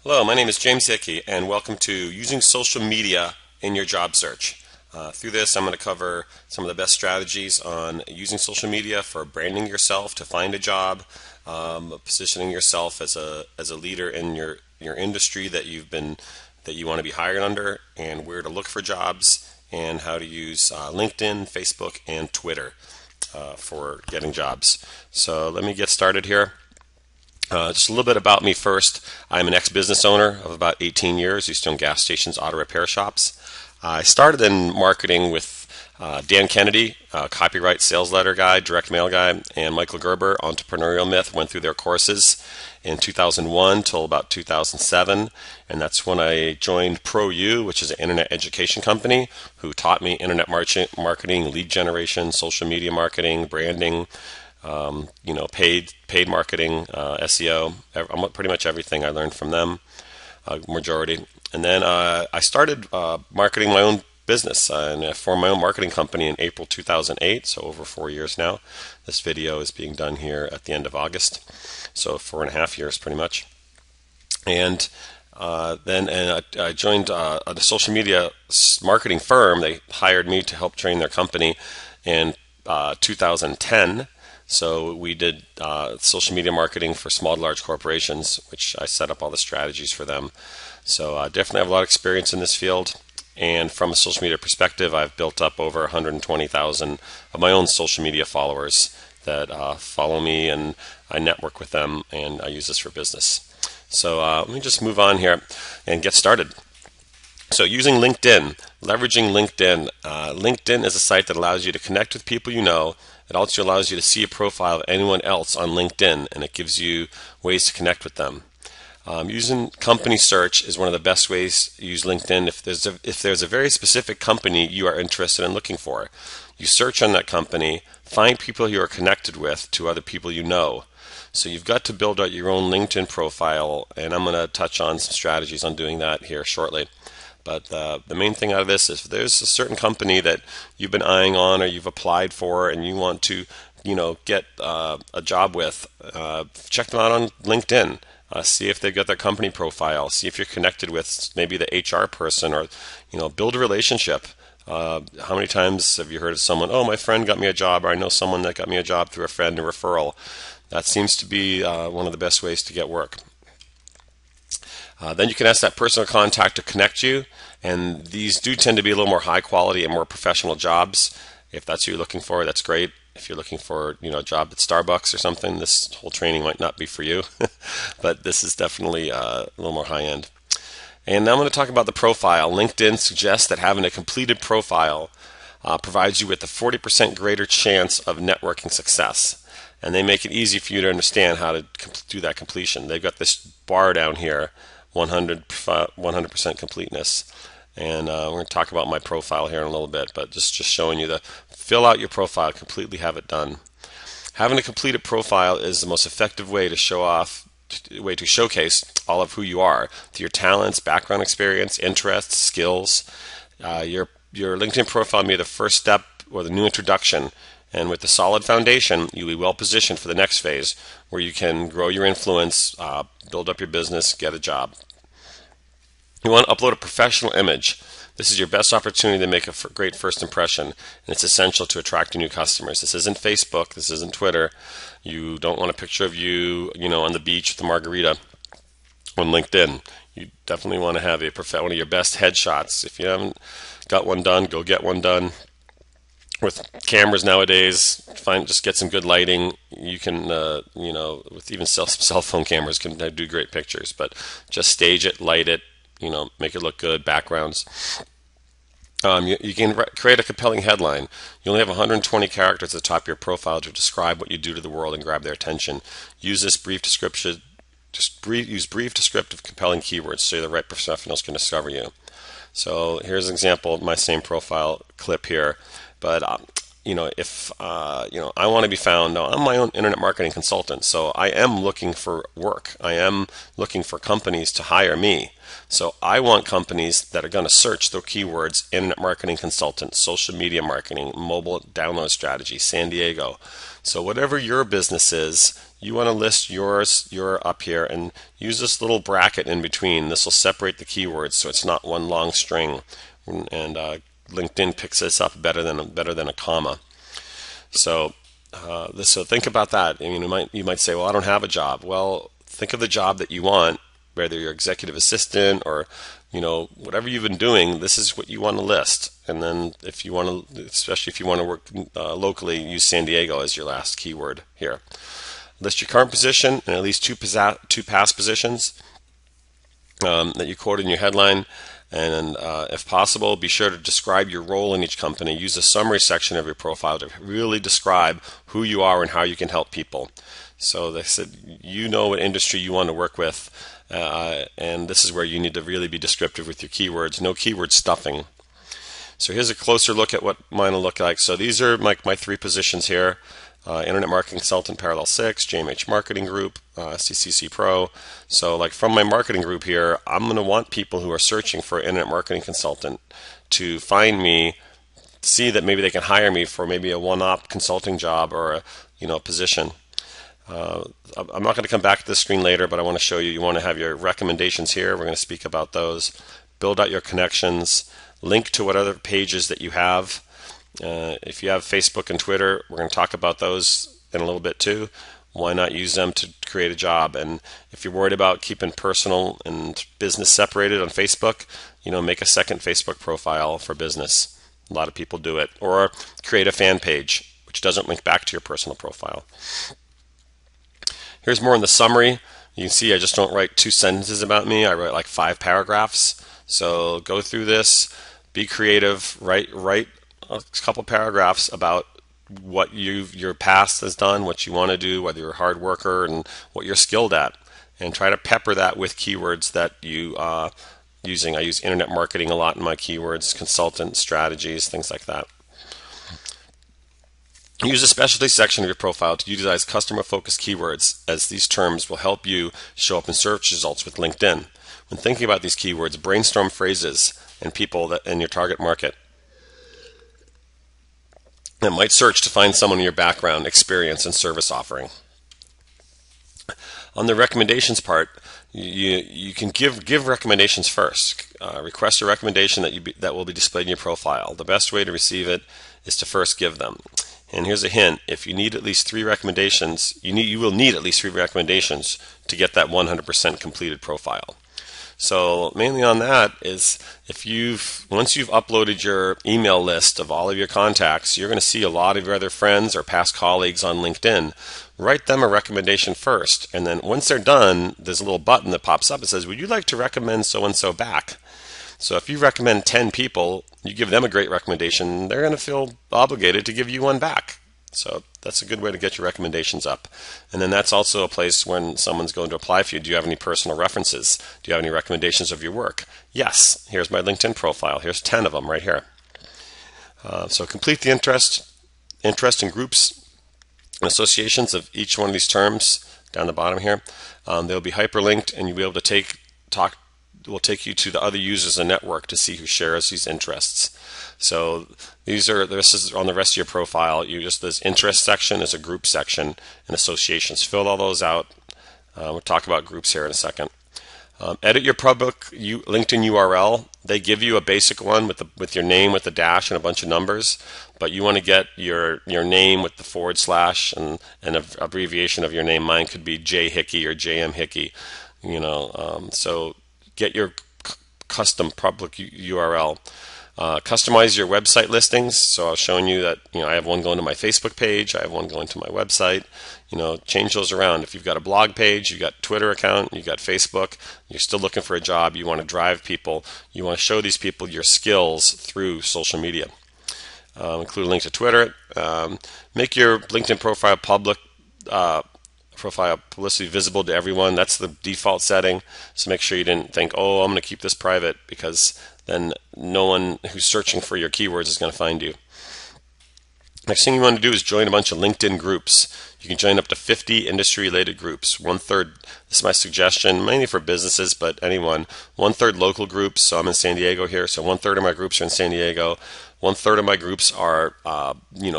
Hello, my name is James Hickey, and welcome to Using Social Media in Your Job Search. Through this, I'm going to cover some of the best strategies on using social media for branding yourself to find a job, positioning yourself as a leader in your industry that you want to be hired under, and where to look for jobs, and how to use LinkedIn, Facebook, and Twitter for getting jobs. So let me get started here. Just a little bit about me first. I'm an ex-business owner of about 18 years, used to own gas stations, auto repair shops. I started in marketing with Dan Kennedy, copyright sales letter guy, direct mail guy, and Michael Gerber, Entrepreneurial Myth. Went through their courses in 2001 till about 2007, and that's when I joined ProU, which is an internet education company, who taught me internet marketing, lead generation, social media marketing, branding, paid marketing, SEO, pretty much everything I learned from them, majority. And then I started marketing my own business and formed my own marketing company in April 2008, so over 4 years now. This video is being done here at the end of August, so 4.5 years pretty much. And then I joined a social media marketing firm. They hired me to help train their company in 2010. So we did social media marketing for small to large corporations, which I set up all the strategies for them. So I definitely have a lot of experience in this field. And from a social media perspective, I've built up over 120,000 of my own social media followers that follow me, and I network with them, and I use this for business. So let me just move on here and get started. So using LinkedIn, leveraging LinkedIn. LinkedIn is a site that allows you to connect with people you know. It also allows you to see a profile of anyone else on LinkedIn, and it gives you ways to connect with them. Using company search is one of the best ways to use LinkedIn. If there's a very specific company you are interested in looking for, you search on that company, find people you are connected with to other people you know. So you've got to build out your own LinkedIn profile, and I'm going to touch on some strategies on doing that here shortly. But the main thing out of this is if there's a certain company that you've been eyeing on or you've applied for and you want to, get a job with, check them out on LinkedIn. See if they've got their company profile. See if you're connected with maybe the HR person, or build a relationship. How many times have you heard of someone? Oh, my friend got me a job, or I know someone that got me a job through a friend, a referral. That seems to be one of the best ways to get work. Then you can ask that personal contact to connect you, and these do tend to be a little more high quality and more professional jobs. If that's what you're looking for, that's great. If you're looking for a job at Starbucks or something, this whole training might not be for you, but this is definitely a little more high end. And now I'm going to talk about the profile. LinkedIn suggests that having a completed profile provides you with a 40% greater chance of networking success. And they make it easy for you to understand how to do that completion. They've got this bar down here, 100% completeness. And we're going to talk about my profile here in a little bit, but just showing you fill out your profile, completely have it done. Having a completed profile is the most effective way to showcase all of who you are, your talents, background experience, interests, skills. Your LinkedIn profile may be the first step or the new introduction. And with a solid foundation, you'll be well positioned for the next phase, where you can grow your influence, build up your business, get a job. You want to upload a professional image. This is your best opportunity to make a great first impression, and it's essential to attract new customers. This isn't Facebook. This isn't Twitter. You don't want a picture of you, on the beach with a margarita on LinkedIn. You definitely want to have one of your best headshots. If you haven't got one done, go get one done. With cameras nowadays, just get some good lighting. You can, with even cell phone cameras can do great pictures. But just stage it, light it, make it look good. Backgrounds. You can create a compelling headline. You only have 120 characters at the top of your profile to describe what you do to the world and grab their attention. Use this brief description. Use brief, descriptive, compelling keywords so the right professionals can discover you. So here's an example of my same profile clip here. But if I want to be found, now I'm my own internet marketing consultant, so I am looking for work. I am looking for companies to hire me. So I want companies that are going to search their keywords: internet marketing consultant, social media marketing, mobile download strategy, San Diego. So whatever your business is, you want to list your up here and use this little bracket in between. This will separate the keywords so it's not one long string, and LinkedIn picks this up better than a comma. So so think about that. I mean, you might say, well, I don't have a job. Well, think of the job that you want, whether you're executive assistant or whatever you've been doing. This is what you want to list. And then if you want to, especially if you want to work locally, use San Diego as your last keyword here. List your current position and at least two past positions that you quoted in your headline. And if possible, be sure to describe your role in each company. Use a summary section of your profile to really describe who you are and how you can help people. So they said, what industry you want to work with, and this is where you need to really be descriptive with your keywords. No keyword stuffing. So here's a closer look at what mine will look like. So these are my 3 positions here. Internet Marketing Consultant, Parallel 6, JMH Marketing Group, CCC Pro. So like from my marketing group here, I'm going to want people who are searching for an Internet Marketing Consultant to find me, see that maybe they can hire me for maybe a one-op consulting job or a position. I'm not going to come back to this screen later, but I want to show you. You want to have your recommendations here. We're going to speak about those. Build out your connections. Link to what other pages that you have. If you have Facebook and Twitter, we're going to talk about those in a little bit too. Why not use them to create a job? And if you're worried about keeping personal and business separated on Facebook, make a second Facebook profile for business. A lot of people do it. Or create a fan page, which doesn't link back to your personal profile. Here's more in the summary. You can see I just don't write 2 sentences about me. I write like 5 paragraphs. So go through this, be creative, write a couple paragraphs about what your past has done, what you want to do, whether you're a hard worker, and what you're skilled at. And try to pepper that with keywords that you are using. I use internet marketing a lot in my keywords, consultant, strategies, things like that. Use a specialty section of your profile to utilize customer-focused keywords, as these terms will help you show up in search results with LinkedIn. When thinking about these keywords, brainstorm phrases and people that in your target market that might search to find someone in your background, experience, and service offering. On the recommendations part, you can give recommendations first. Request a recommendation that will be displayed in your profile. The best way to receive it is to first give them. And here's a hint: if you need at least 3 recommendations, you will need at least 3 recommendations to get that 100% completed profile. So mainly on that is once you've uploaded your email list of all of your contacts, you're going to see a lot of your other friends or past colleagues on LinkedIn. Write them a recommendation first, and then once they're done, there's a little button that pops up that says, would you like to recommend so-and-so back? So if you recommend 10 people, you give them a great recommendation, they're going to feel obligated to give you one back. So that's a good way to get your recommendations up. And then that's also a place when someone's going to apply for you. Do you have any personal references? Do you have any recommendations of your work? Yes. Here's my LinkedIn profile. Here's 10 of them right here. So complete the interest in groups and associations of each one of these terms down the bottom here. They'll be hyperlinked, and you'll be able to will take you to the other users in the network to see who shares these interests. So this is on the rest of your profile. This interest section is a group section, and associations. Fill all those out. We'll talk about groups here in a second. Edit your public LinkedIn URL. They give you a basic one with your name with a dash and a bunch of numbers, but you want to get your name with the // and an abbreviation of your name. Mine could be J Hickey or JM Hickey. So get your custom public URL. Customize your website listings. So I was showing you that I have one going to my Facebook page, I have one going to my website. Change those around. If you've got a blog page, you've got Twitter account, you've got Facebook, you're still looking for a job, you want to drive people, you want to show these people your skills through social media. Include a link to Twitter. Make your LinkedIn profile profile publicity visible to everyone. That's the default setting. So make sure you didn't think, oh, I'm going to keep this private, because then no one who's searching for your keywords is going to find you. Next thing you want to do is join a bunch of LinkedIn groups. You can join up to 50 industry-related groups. 1/3, this is my suggestion, mainly for businesses, but anyone. 1/3 local groups. So I'm in San Diego here, so 1/3 of my groups are in San Diego. 1/3 of my groups are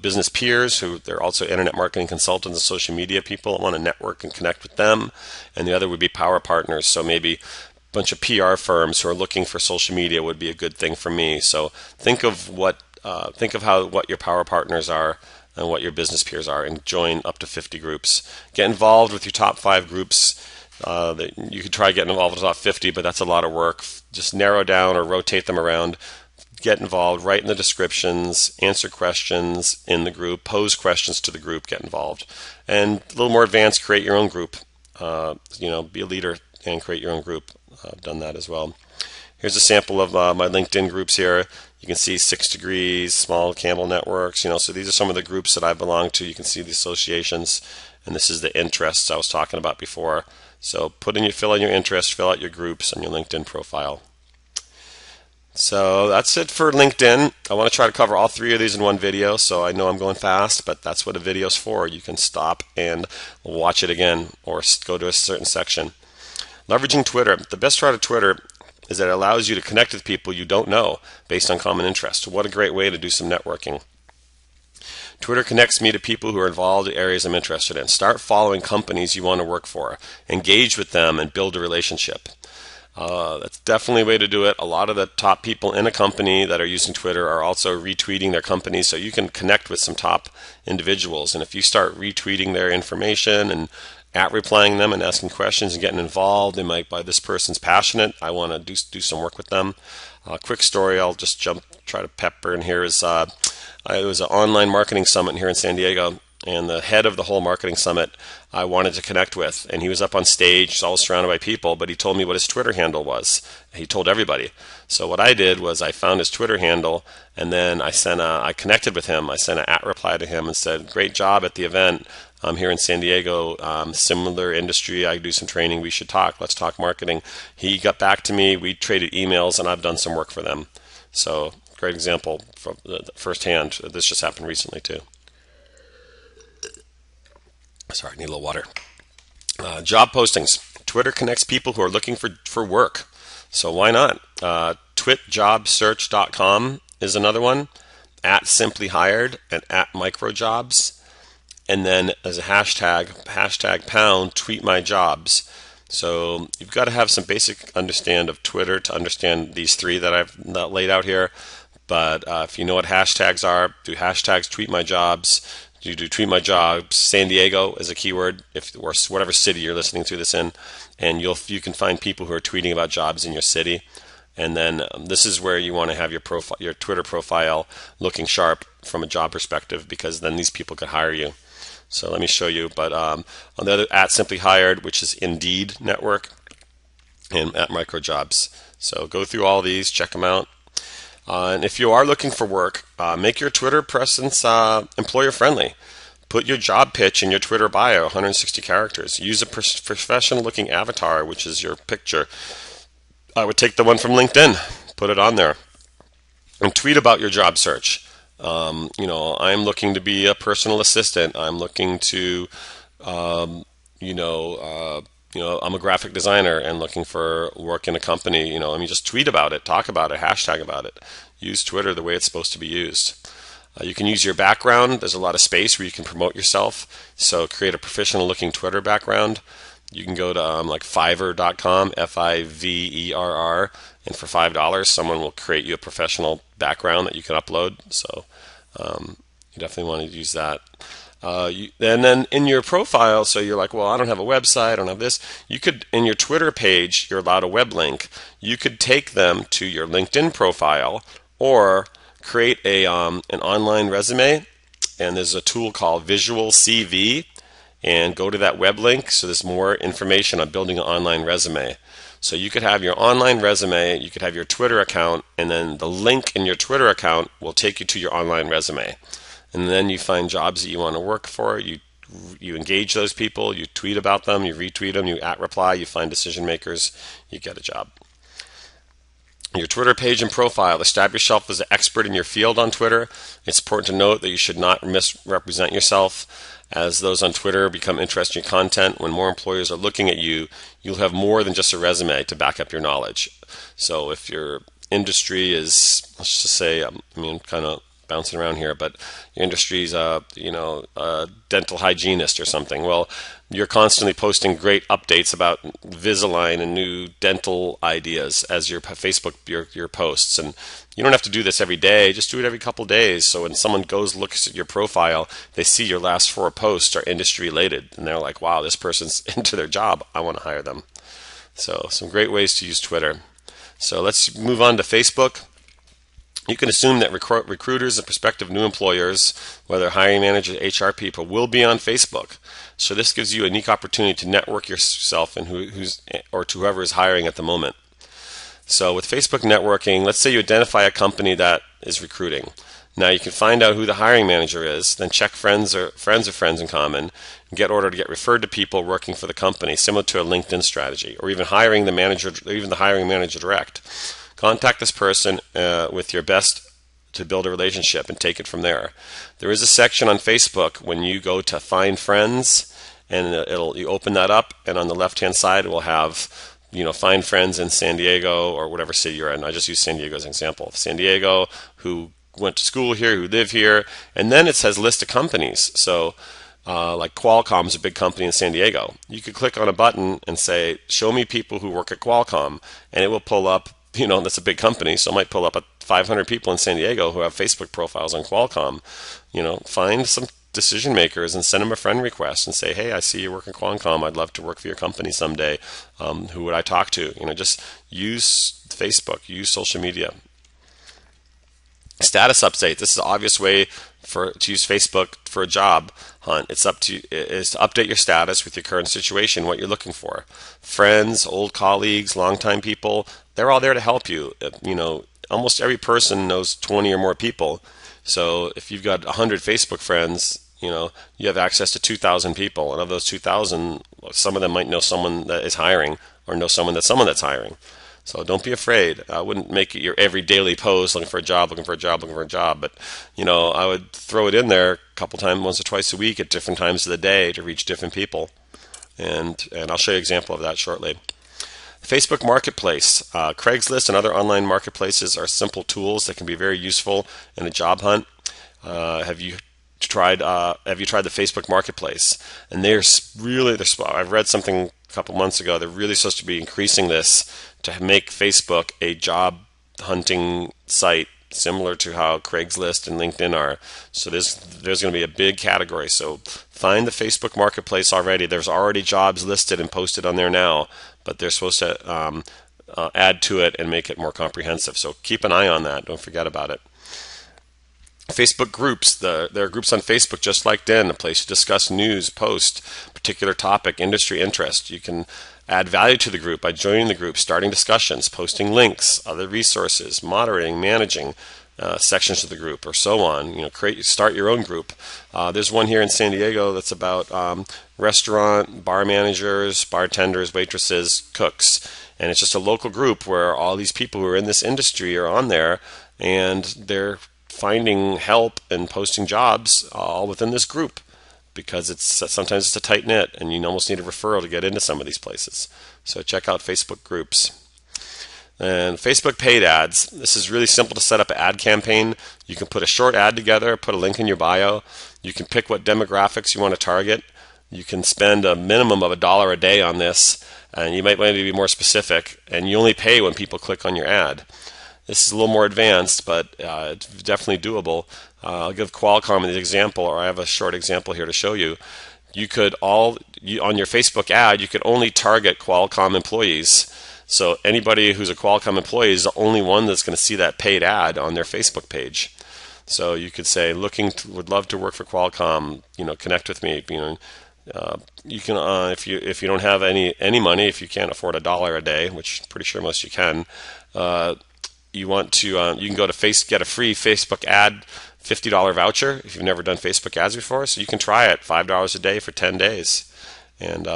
business peers who they're also internet marketing consultants and social media people. I want to network and connect with them. And the other would be power partners. So maybe a bunch of PR firms who are looking for social media would be a good thing for me. So think of what your power partners are and what your business peers are, and join up to 50 groups. Get involved with your top 5 groups. You could try getting involved with the top 50, but that's a lot of work. Just narrow down or rotate them around. Get involved, write in the descriptions, answer questions in the group, pose questions to the group, get involved. And a little more advanced, create your own group. Be a leader and create your own group. I've done that as well. Here's a sample of my LinkedIn groups here. You can see 6 Degrees, Small Campbell Networks. So these are some of the groups that I belong to. You can see the associations, and this is the interests I was talking about before. So fill in your interests, fill out your groups on your LinkedIn profile. So that's it for LinkedIn. I want to try to cover all 3 of these in one video, so I know I'm going fast, but that's what a video's for. You can stop and watch it again or go to a certain section. Leveraging Twitter. The best part of Twitter is that it allows you to connect with people you don't know based on common interests. What a great way to do some networking. Twitter connects me to people who are involved in areas I'm interested in. Start following companies you want to work for. Engage with them and build a relationship. That's definitely a way to do it. A lot of the top people in a company that are using Twitter are also retweeting their companies, so you can connect with some top individuals. And if you start retweeting their information and replying them and asking questions and getting involved, they might, by this person's passionate, I want to do some work with them. Quick story, I'll just try to pepper in here is it was an online marketing summit here in San Diego, and the head of the whole marketing summit I wanted to connect with, and he was up on stage, all surrounded by people, but he told me what his Twitter handle was. He told everybody. So what I did was I found his Twitter handle, and then I connected with him. I sent an reply to him and said, "Great job at the event. I'm here in San Diego, similar industry. I do some training. We should talk. Let's talk marketing." He got back to me. We traded emails, and I've done some work for them. So great example from firsthand. This just happened recently too. Sorry, I need a little water. Job postings. Twitter connects people who are looking for work. So why not? Twitjobsearch.com is another one. @simplyhired and @microjobs. And then as a hashtag pound tweet my jobs. So you've got to have some basic understand of Twitter to understand these 3 that I've laid out here. But if you know what hashtags are, do hashtags tweet my jobs. You do tweet my jobs. San Diego is a keyword, or whatever city you're listening to this in, and you can find people who are tweeting about jobs in your city. And then this is where you want to have your Twitter profile looking sharp from a job perspective, because then these people could hire you. So let me show you. But on the other, @simplyhired, which is Indeed network, and @microjobs. So go through all these, check them out. And if you are looking for work, make your Twitter presence employer friendly. Put your job pitch in your Twitter bio, 160 characters. Use a professional looking avatar, which is your picture. I would take the one from LinkedIn, put it on there, and tweet about your job search. I'm looking to be a personal assistant. I'm looking to, I'm a graphic designer and looking for work in a company. Just tweet about it, talk about it, hashtag about it. Use Twitter the way it's supposed to be used. You can use your background. There's a lot of space where you can promote yourself. So create a professional looking Twitter background. You can go to like Fiverr.com, Fiverr, and for $5, someone will create you a professional background that you can upload. So you definitely want to use that. And then in your profile, so you're like, well, I don't have a website, I don't have this. You could, in your Twitter page, you're allowed a web link. You could take them to your LinkedIn profile or create an online resume. And there's a tool called Visual CV, and go to that web link. So there's more information on building an online resume. So you could have your online resume, you could have your Twitter account, and then the link in your Twitter account will take you to your online resume. And then you find jobs that you want to work for, you engage those people, you tweet about them, you retweet them, you @reply, you find decision makers, you get a job. Your Twitter page and profile. Establish yourself as an expert in your field on Twitter. It's important to note that you should not misrepresent yourself, as those on Twitter become interested in your content. When more employers are looking at you, you'll have more than just a resume to back up your knowledge. So if you're industry is, let's just say, I mean, kind of bouncing around here, but your industry's a dental hygienist or something. Well, you're constantly posting great updates about Visalign and new dental ideas as your Facebook your posts, and you don't have to do this every day. Just do it every couple of days. So when someone looks at your profile, they see your last 4 posts are industry related, and they're like, "Wow, this person's into their job. I want to hire them." So some great ways to use Twitter. So let's move on to Facebook. You can assume that recruiters and prospective new employers, whether hiring managers, HR people, will be on Facebook. So this gives you a unique opportunity to network yourself and to whoever is hiring at the moment. So with Facebook networking, let's say you identify a company that is recruiting. Now you can find out who the hiring manager is, then check friends of friends in common, and get ordered to get referred to people working for the company, similar to a LinkedIn strategy, or even hiring the manager, or even the hiring manager direct. Contact this person with your best to build a relationship and take it from there. There is a section on Facebook when you go to Find Friends, and you open that up, and on the left-hand side it will have find friends in San Diego or whatever city you're in. I just use San Diego as an example. San Diego, who went to school here, who live here, and then it says list of companies. So like Qualcomm is a big company in San Diego. You could click on a button and say, show me people who work at Qualcomm, and it will pull up, that's a big company, so it might pull up 500 people in San Diego who have Facebook profiles on Qualcomm. Find some decision makers and send them a friend request and say, hey, I see you work at Qualcomm. I'd love to work for your company someday. Who would I talk to? Just use Facebook, use social media. Status update. This is an obvious way to use Facebook for a job hunt. It's to update your status with your current situation, what you're looking for. Friends, old colleagues, longtime people, they're all there to help you. Almost every person knows 20 or more people. So if you've got 100 Facebook friends, you have access to 2,000 people, and of those 2,000, some of them might know someone that is hiring or know someone that's hiring. So don't be afraid. I wouldn't make it your every daily post looking for a job, looking for a job, looking for a job. But, I would throw it in there a couple times, once or twice a week at different times of the day to reach different people. And I'll show you an example of that shortly. Facebook Marketplace. Craigslist and other online marketplaces are simple tools that can be very useful in a job hunt. Have you tried the Facebook Marketplace? And I've read something a couple months ago. They're really supposed to be increasing this to make Facebook a job hunting site similar to how Craigslist and LinkedIn are. So there's going to be a big category. So find the Facebook Marketplace already. There's already jobs listed and posted on there now, but they're supposed to add to it and make it more comprehensive. So keep an eye on that. Don't forget about it. Facebook groups. There are groups on Facebook just like LinkedIn, a place to discuss news, post, particular topic, industry interest. You can add value to the group by joining the group, starting discussions, posting links, other resources, moderating, managing sections of the group, or so on. Start your own group. There's one here in San Diego that's about restaurant, bar managers, bartenders, waitresses, cooks, and it's just a local group where all these people who are in this industry are on there, and they're finding help and posting jobs all within this group, because sometimes it's a tight knit and you almost need a referral to get into some of these places. So check out Facebook groups. And Facebook paid ads. This is really simple to set up an ad campaign. You can put a short ad together, put a link in your bio. You can pick what demographics you want to target. You can spend a minimum of $1 a day on this, and you might want to be more specific, and you only pay when people click on your ad. This is a little more advanced, but it's definitely doable. I'll give Qualcomm an example, or I have a short example here to show you. On your Facebook ad, you could only target Qualcomm employees. So anybody who's a Qualcomm employee is the only one that's going to see that paid ad on their Facebook page. So you could say, would love to work for Qualcomm. Connect with me. You can if you don't have any money, if you can't afford $1 a day, which I'm pretty sure most you can. You can go to get a free Facebook ad $50 voucher if you've never done Facebook ads before. So you can try it $5 a day for 10 days and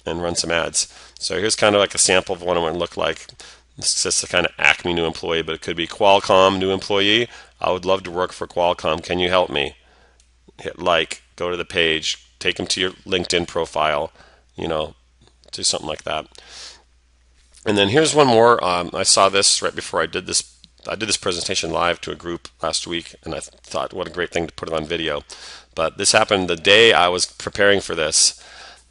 run some ads. So here's kind of like a sample of what it would look like. This is just a kind of Acme new employee, but it could be Qualcomm new employee. I would love to work for Qualcomm. Can you help me? Hit like, go to the page, take them to your LinkedIn profile, do something like that. And then here's one more. I saw this right before I did this I did this presentation live to a group last week, and I thought, what a great thing to put it on video. But this happened the day I was preparing for this.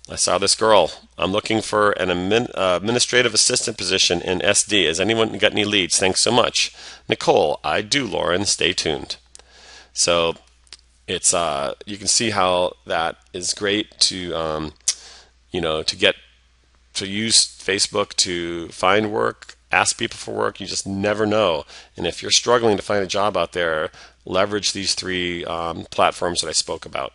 I saw this girl. I'm looking for an administrative assistant position in SD. Has anyone got any leads? Thanks so much. Nicole, I do, Lauren. Stay tuned. So it's you can see how that is great to to get to use Facebook to find work, ask people for work. You just never know. And if you're struggling to find a job out there, leverage these three platforms that I spoke about.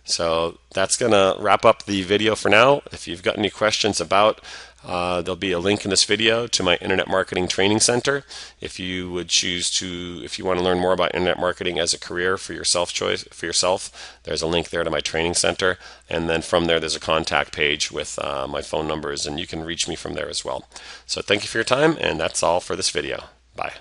So that's going to wrap up the video for now. If you've got any questions about, there'll be a link in this video to my Internet Marketing Training Center. If you would choose to, if you want to learn more about Internet marketing as a career for yourself, there's a link there to my training center. And then from there, there's a contact page with my phone numbers, and you can reach me from there as well. So thank you for your time, and that's all for this video. Bye.